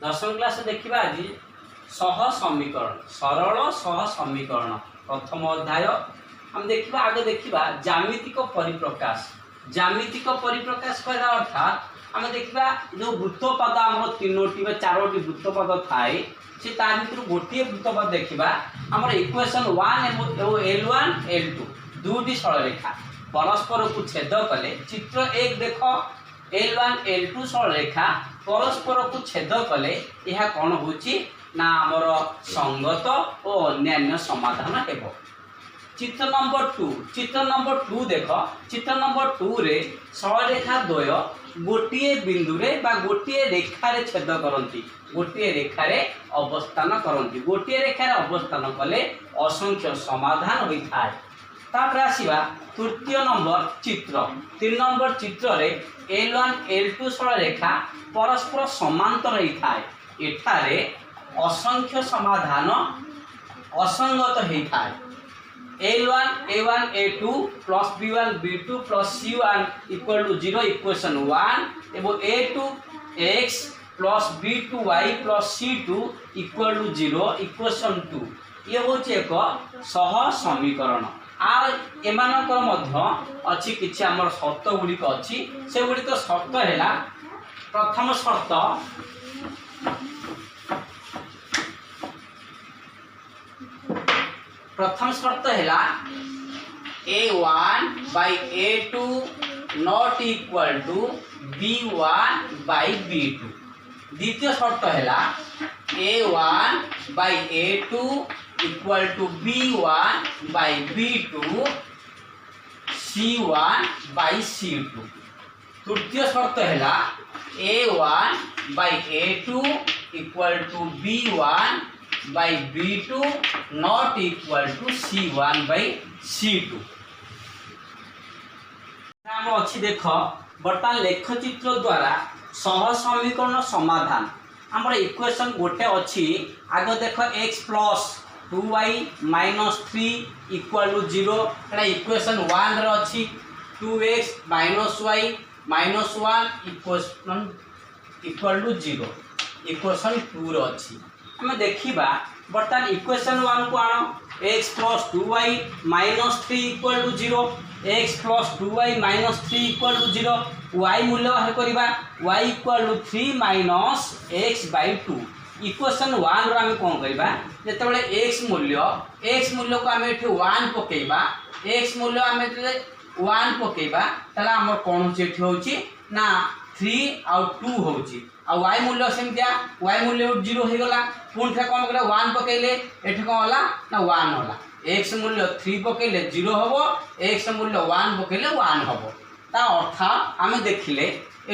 दशम क्लास देखा आज सह समीकरण सरल सह समीकरण प्रथम अध्याय हम देखा आगे देखा ज्यामितिक परिप्रकाश। ज्यामितिक परिप्रकाश कहला अर्थात आम देखा जो वृत्तपद आम तीनोटी चारोटी वृत्तपद थाए से भर गोटे वृत्तपद देखा आम इक्वेशन 1 और L1 L2 दुईटी सरलरेखा परस्पर को छेद कले चित्र 1 देख L1 L2 सरलरेखा परस्पर को छेद कले यह कौन होची ना आमर संगत और अन्यान्य समाधान हेबो। चित्र नंबर 2 देख चित्र नंबर 2 रे सरलरेखा द्वय गोटे बिंदु रे बा गोटे रेखा रे छेद करंती गोटे रेखा रे अवस्थान करंती गोटे रेखा रे अवस्थान कले असंख्य समाधान होइथाय। तापर आसीबा तृतीय नंबर चित्र 3 नंबर चित्र रे L1 L2 सरलरेखा परस्पर समांतर होइथाय एठारे असंख्य समाधान असंगत होइथाय। L1 A1 A2 plus B1 B2 plus C1 equal to 0 equation 1 एवं A2 X plus B2 Y plus C2 equal to 0 equation 2 ये होची एक सह समीकरण। आर एमानकर मध्य अछि किछि हमर शर्त गुड़िक अछि से गुड़िक शर्त हैला प्रथम शर्त हैला A1 by A2 not equal to B1 by B2। द्वितीय शर्त हैला A1 by A2 equal to B1 by B2 C1 by C2। तृतीय शर्त हैला A1 by A2 equal to B1 by B2 not equal to C1 by C2। हम अच्छी देख बर्तमान लेखचित्र द्वारा सह समीकरण समाधान आम इक्वेशन गोटे अच्छी आग देख x plus 2y minus 3 equal to 0 एटा इक्वेशन 1 रे अच्छी 2x minus y minus 1 equal to 0 equation 2 रे अच्छी आम देखा बर्तमान इक्वेशन 1 को आण x plus 2y minus 3 equal to 0 x plus 2y minus 3 equal to 0 y मूल्य बाहर करवा y equal to 3 minus x by 2 equation 1 रो आम कौन करवा जते बळे x मूल्य को आम एठी 1 पकेबा x मूल्य आम 1 पकेबा तला हमर कोन होची एठी होची ना 3 आउट 2 होची आ y मूल्य सेमतिया y मूल्य 0 हो गला पुन थे कोन करा 1 पकेले एठी कोन होला ना 1 होला x मूल्य 3 पकेले 0 होबो x मूल्य 1 पकेले 1 होबो ता अर्थ आम देखिले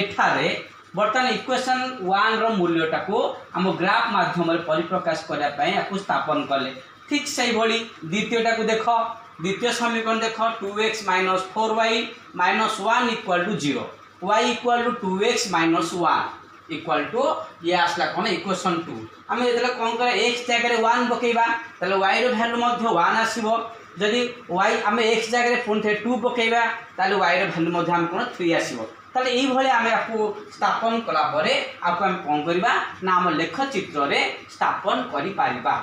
एठारे बर्तमान इक्वेशन 1 रो मूल्यटा को हम ग्राफ माध्यम रे परिप्रकाश करिया पई याकू स्थापन कले ठीक सही भली द्वितीयटा को देखो द्वितीय समीकरण देखो 2x 4y 1 equal to 0 y equal to 2x 1 equal to ये आसला कोन इक्वेशन 2 हम जेतले कोन करे x जगह रे 1 पकेबा तले y रो वैल्यू मध्य 1 आसीबो जदि y हम x जगह रे पुन थे 2 पकेबा तले y रो वैल्यू मध्य हम कोन 3 आसीबो तले एई भले हम आपको स्थापन कला परे आपको हम कोन करबा ना हम लेख चित्र रे स्थापन करि पारिबा।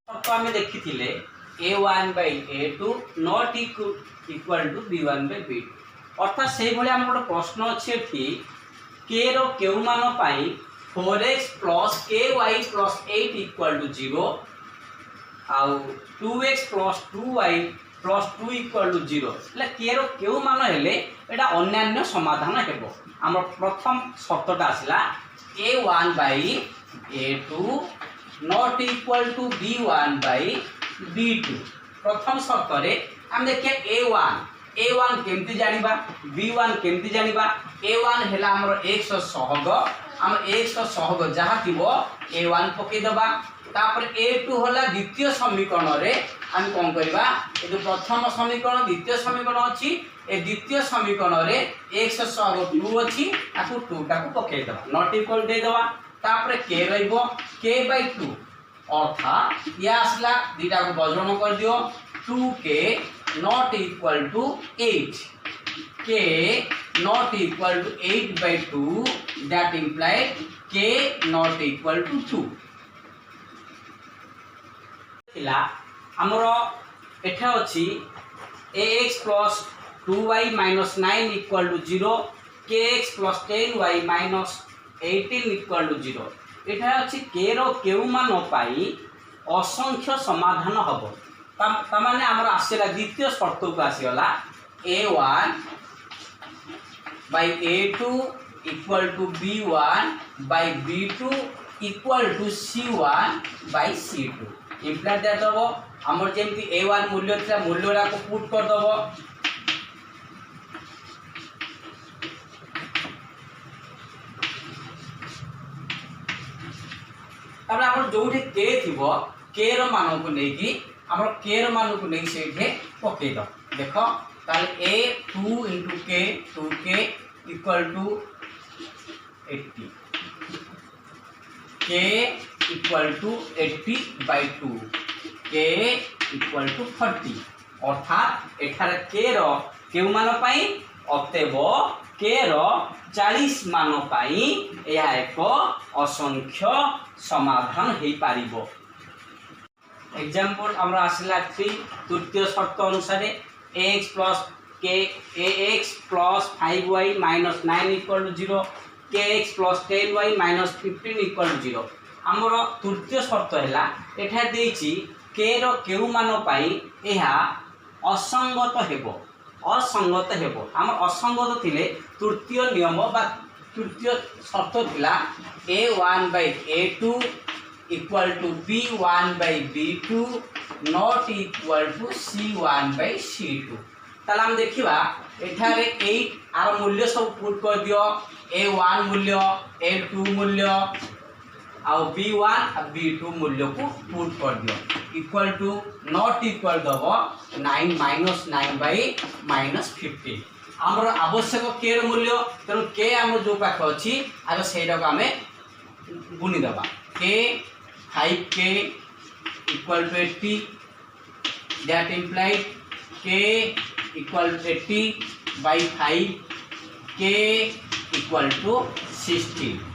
तो हम देखिथिले A1 by A2 not equal to B1 by B2 अर्थात से भले हम गोटे प्रश्न अच्छे एठी k रो केउ मान पाई 4x plus ky plus 8 equal to 0 आउ 2x plus 2y plus 2 equal to 0 ले k रो केउ मान हेले एटा अन्यान्य समाधान हेबो। हम प्रथम शर्तटा आसला A1 by A2 not equal to B1 by B2। प्रथम शर्त रे हम देखिए A1 केमती जानिबा B1 केमती जानिबा A1 हेला हमर x सहग हम x सहग जहा थिबो A1 पके दबा तापर A2 होला द्वितीय समीकरण रे हम कोन करबा ए जो प्रथम समीकरण द्वितीय समीकरण अछि ए द्वितीय समीकरण रे x सहग 2 अछि आकु 2 टाकु पके दबा नॉट इक्वल दे दबा तापर k रहइबो k by 2 अर्थात या आसला दीटा को बजरन कर दियो 2k not equal to 8 k not equal to 8 by 2, that implied k not equal to 2. थिला हमरो एठा अछि ax plus 2y minus 9 equal to 0, kx plus 10y minus 18 equal to 0. एठा अछि k रो केउ मान पाई असंख्य समाधान हबो ता माने हमर आसेला द्वितीय शर्त को आसीला a1 by a2 equal to b1 by b2 equal to c1 by c2. Implied that दबो हमर जेमति a1 मूल्य था मूल्यरा को पुट कर दबो अब हमर जोठी k थिबो k रो मान को नै कि हमर k रो मान को नै सेठे पके दो देखो ताले a 2 into k 2k equal to 80 k equal to 80 by 2 k equal to 40 अर्थात एठार k रो केउ मान पाई अतएव k रो 40 मान पाई या एक असंख्य समाधान हेई पारिबो। एग्जांपल हमरा आसिला 3 तृतीय शर्त अनुसार ax plus 5y minus 9 equal to 0, kx plus 10y minus 15 equal to 0. हमर तृतीय शर्त हैला एठा देछि k रो केउ मान पाई एहा असंगत हेबो हमर असंगत थिले तृतीय नियम बा तृतीय शर्त थिला a1 by a2 equal to b1 by b2 not equal to c1 by c2. ताला हम देखिबा एठारे 8 आर मूल्य सब पुट कर दियो a1 मूल्य a2 मूल्य आ b1 आ b2 मूल्य को पुट कर दियो इक्वल टू नॉट इक्वल दबो 9 minus 9 by minus 15. हमर आवश्यक k र मूल्य तनो k हम जो पाख अछि आगे सेटा को हमें गुणी दबा k 5k equal to 80, that implied k equal to 80 by 5, k equal to 60.